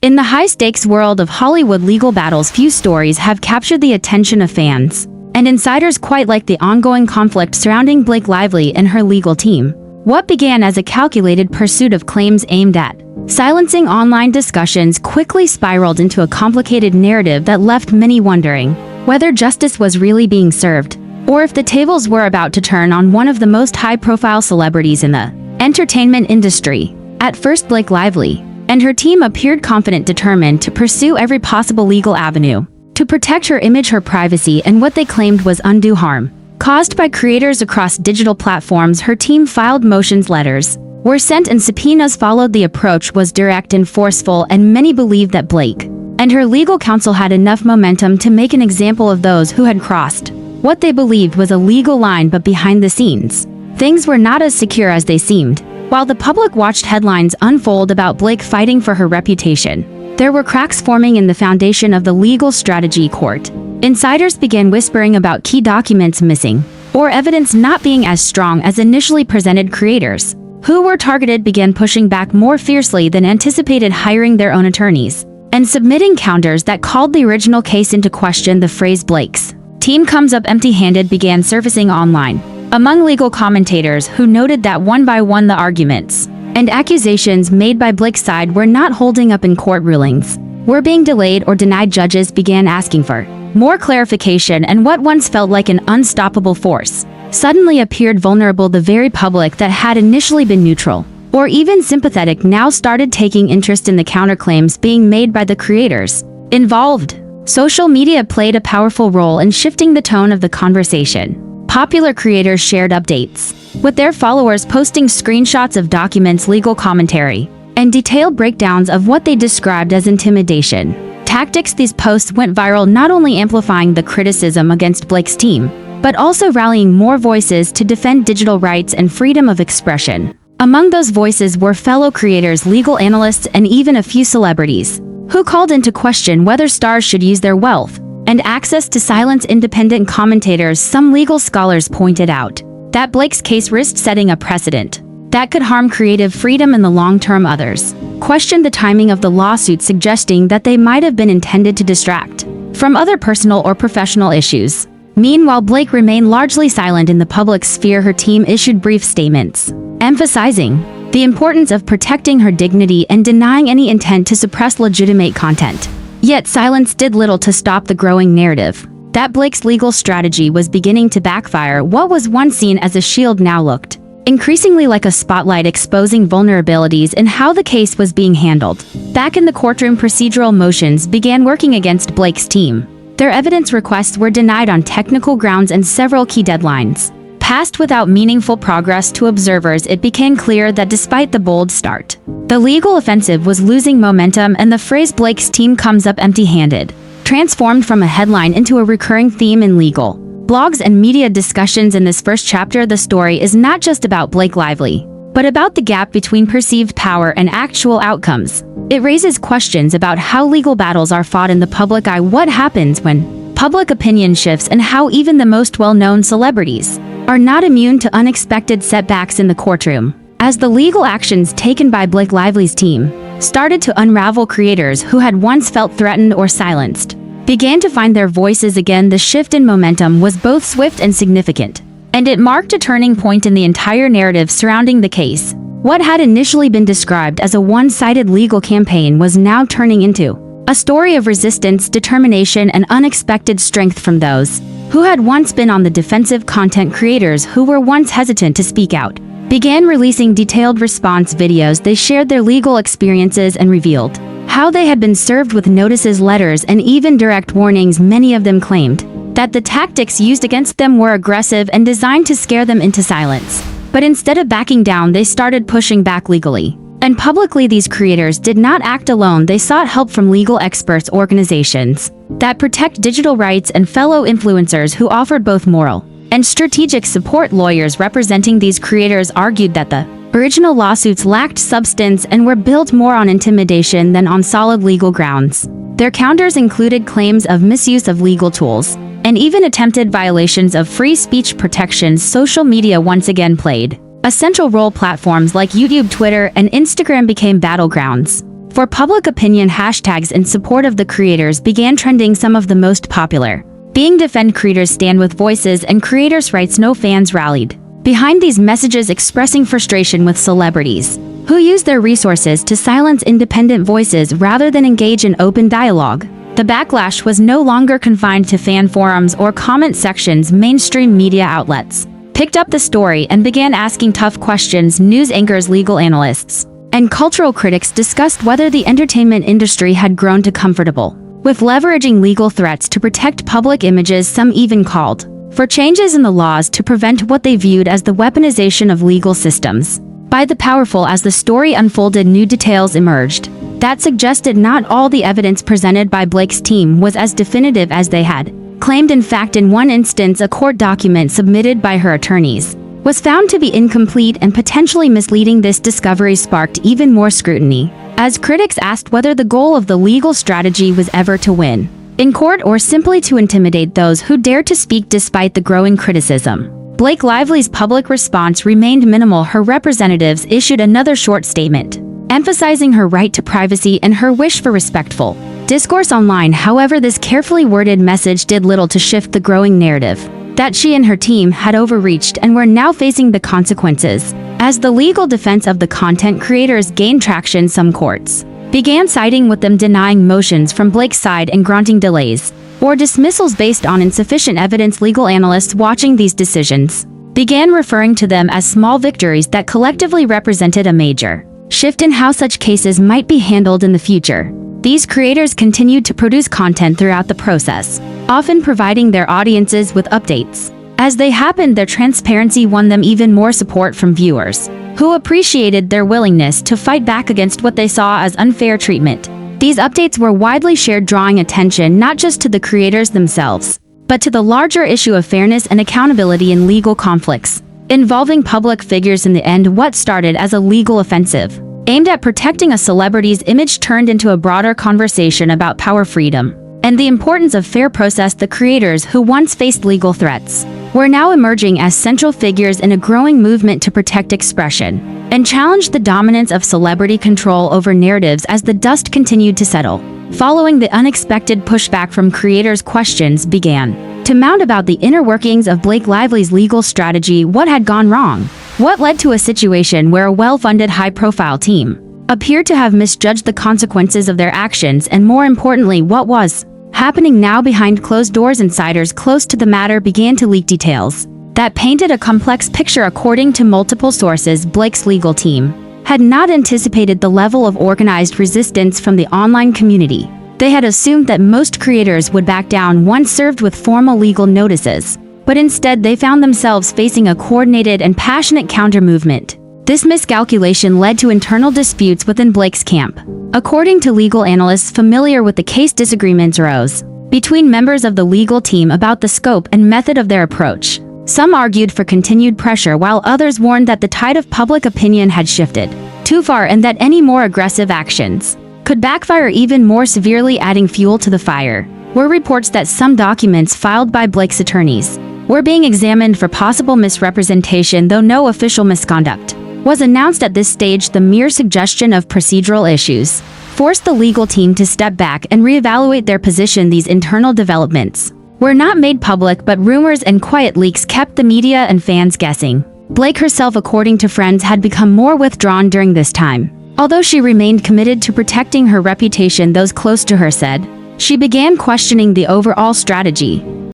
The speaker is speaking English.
In the high-stakes world of Hollywood legal battles, few stories have captured the attention of fans and insiders quite like the ongoing conflict surrounding Blake Lively and her legal team. What began as a calculated pursuit of claims aimed at silencing online discussions quickly spiraled into a complicated narrative that left many wondering whether justice was really being served, or if the tables were about to turn on one of the most high-profile celebrities in the entertainment industry. At first, Blake Lively and her team appeared confident, determined to pursue every possible legal avenue to protect her image, her privacy, and what they claimed was undue harm caused by creators across digital platforms. Her team filed motions, letters were sent, and subpoenas followed. The approach was direct and forceful, and many believed that Blake and her legal counsel had enough momentum to make an example of those who had crossed what they believed was a legal line. But behind the scenes, things were not as secure as they seemed. While the public watched headlines unfold about Blake fighting for her reputation, there were cracks forming in the foundation of the legal strategy court. Insiders began whispering about key documents missing, or evidence not being as strong as initially presented. Creators who were targeted began pushing back more fiercely than anticipated, hiring their own attorneys and submitting counters that called the original case into question. The phrase "Blake's team comes up empty-handed" began surfacing online among legal commentators, who noted that one by one the arguments and accusations made by Blake's side were not holding up in court. Rulings were being delayed or denied. Judges began asking for more clarification, and what once felt like an unstoppable force suddenly appeared vulnerable. The very public that had initially been neutral or even sympathetic now started taking interest in the counterclaims being made by the creators involved. Social media played a powerful role in shifting the tone of the conversation. Popular creators shared updates, with their followers posting screenshots of documents, legal commentary, and detailed breakdowns of what they described as intimidation tactics. These posts went viral, not only amplifying the criticism against Blake's team, but also rallying more voices to defend digital rights and freedom of expression. Among those voices were fellow creators, legal analysts, and even a few celebrities who called into question whether stars should use their wealth and access to silence independent commentators. Some legal scholars pointed out that Blake's case risked setting a precedent that could harm creative freedom in the long term. Others questioned the timing of the lawsuit, suggesting that they might have been intended to distract from other personal or professional issues. Meanwhile, Blake remained largely silent in the public sphere. Her team issued brief statements emphasizing the importance of protecting her dignity and denying any intent to suppress legitimate content. Yet silence did little to stop the growing narrative that Blake's legal strategy was beginning to backfire. What was once seen as a shield now looked increasingly like a spotlight, exposing vulnerabilities in how the case was being handled. Back in the courtroom, procedural motions began working against Blake's team. Their evidence requests were denied on technical grounds, and several key deadlines passed without meaningful progress. To observers, it became clear that despite the bold start, the legal offensive was losing momentum, and the phrase "Blake's team comes up empty-handed" transformed from a headline into a recurring theme in legal blogs and media discussions. In this first chapter, the story is not just about Blake Lively, but about the gap between perceived power and actual outcomes. It raises questions about how legal battles are fought in the public eye, what happens when public opinion shifts, and how even the most well-known celebrities are not immune to unexpected setbacks in the courtroom. As the legal actions taken by Blake Lively's team started to unravel, creators who had once felt threatened or silenced began to find their voices again. The shift in momentum was both swift and significant, and it marked a turning point in the entire narrative surrounding the case. What had initially been described as a one-sided legal campaign was now turning into a story of resistance, determination, and unexpected strength from those who had once been on the defensive. Content creators who were once hesitant to speak out began releasing detailed response videos. They shared their legal experiences and revealed how they had been served with notices, letters, and even direct warnings. Many of them claimed that the tactics used against them were aggressive and designed to scare them into silence. But instead of backing down, they started pushing back legally and publicly. These creators did not act alone. They sought help from legal experts, organizations that protect digital rights, and fellow influencers who offered both moral and strategic support. Lawyers representing these creators argued that the original lawsuits lacked substance and were built more on intimidation than on solid legal grounds. Their counters included claims of misuse of legal tools and even attempted violations of free speech protections. Social media once again played a central role. Platforms like YouTube, Twitter, and Instagram became battlegrounds For public opinion, hashtags in support of the creators began trending. Some of the most popular being defend creators stand with voices and creators rights. No fans rallied behind these messages, expressing frustration with celebrities who use their resources to silence independent voices rather than engage in open dialogue. The backlash was no longer confined to fan forums or comment sections. Mainstream media outlets picked up the story and began asking tough questions. News anchors, legal analysts, and cultural critics discussed whether the entertainment industry had grown too comfortable with leveraging legal threats to protect public images. Some even called for changes in the laws to prevent what they viewed as the weaponization of legal systems by the powerful. As the story unfolded, new details emerged that suggested not all the evidence presented by Blake's team was as definitive as they had claimed. In fact, in one instance, a court document submitted by her attorneys was found to be incomplete and potentially misleading. This discovery sparked even more scrutiny, as critics asked whether the goal of the legal strategy was ever to win in court or simply to intimidate those who dared to speak. Despite the growing criticism, Blake Lively's public response remained minimal. Her representatives issued another short statement, emphasizing her right to privacy and her wish for respectful discourse online. However, this carefully worded message did little to shift the growing narrative that she and her team had overreached and were now facing the consequences. As the legal defense of the content creators gained traction, some courts began siding with them, denying motions from Blake's side and granting delays or dismissals based on insufficient evidence. Legal analysts watching these decisions began referring to them as small victories that collectively represented a major shift in how such cases might be handled in the future. These creators continued to produce content throughout the process, often providing their audiences with updates as they happened. Their transparency won them even more support from viewers, who appreciated their willingness to fight back against what they saw as unfair treatment. These updates were widely shared, drawing attention not just to the creators themselves, but to the larger issue of fairness and accountability in legal conflicts involving public figures. In the end, what started as a legal offensive aimed at protecting a celebrity's image turned into a broader conversation about power, freedom, and the importance of fair process. The creators who once faced legal threats were now emerging as central figures in a growing movement to protect expression and challenge the dominance of celebrity control over narratives. As the dust continued to settle, following the unexpected pushback from creators, questions began to mount about the inner workings of Blake Lively's legal strategy. What had gone wrong? What led to a situation where a well-funded, high-profile team appeared to have misjudged the consequences of their actions? And more importantly, what was happening now behind closed doors? Insiders close to the matter began to leak details that painted a complex picture. According to multiple sources, Blake's legal team had not anticipated the level of organized resistance from the online community. They had assumed that most creators would back down once served with formal legal notices, but instead they found themselves facing a coordinated and passionate counter-movement. This miscalculation led to internal disputes within Blake's camp. According to legal analysts familiar with the case, disagreements arose between members of the legal team about the scope and method of their approach. Some argued for continued pressure, while others warned that the tide of public opinion had shifted too far and that any more aggressive actions could backfire even more severely. Adding fuel to the fire were reports that some documents filed by Blake's attorneys were being examined for possible misrepresentation. Though no official misconduct was announced at this stage, the mere suggestion of procedural issues forced the legal team to step back and reevaluate their position. These internal developments were not made public, but rumors and quiet leaks kept the media and fans guessing. Blake herself, according to friends, had become more withdrawn during this time. Although she remained committed to protecting her reputation, those close to her said she began questioning the overall strategy.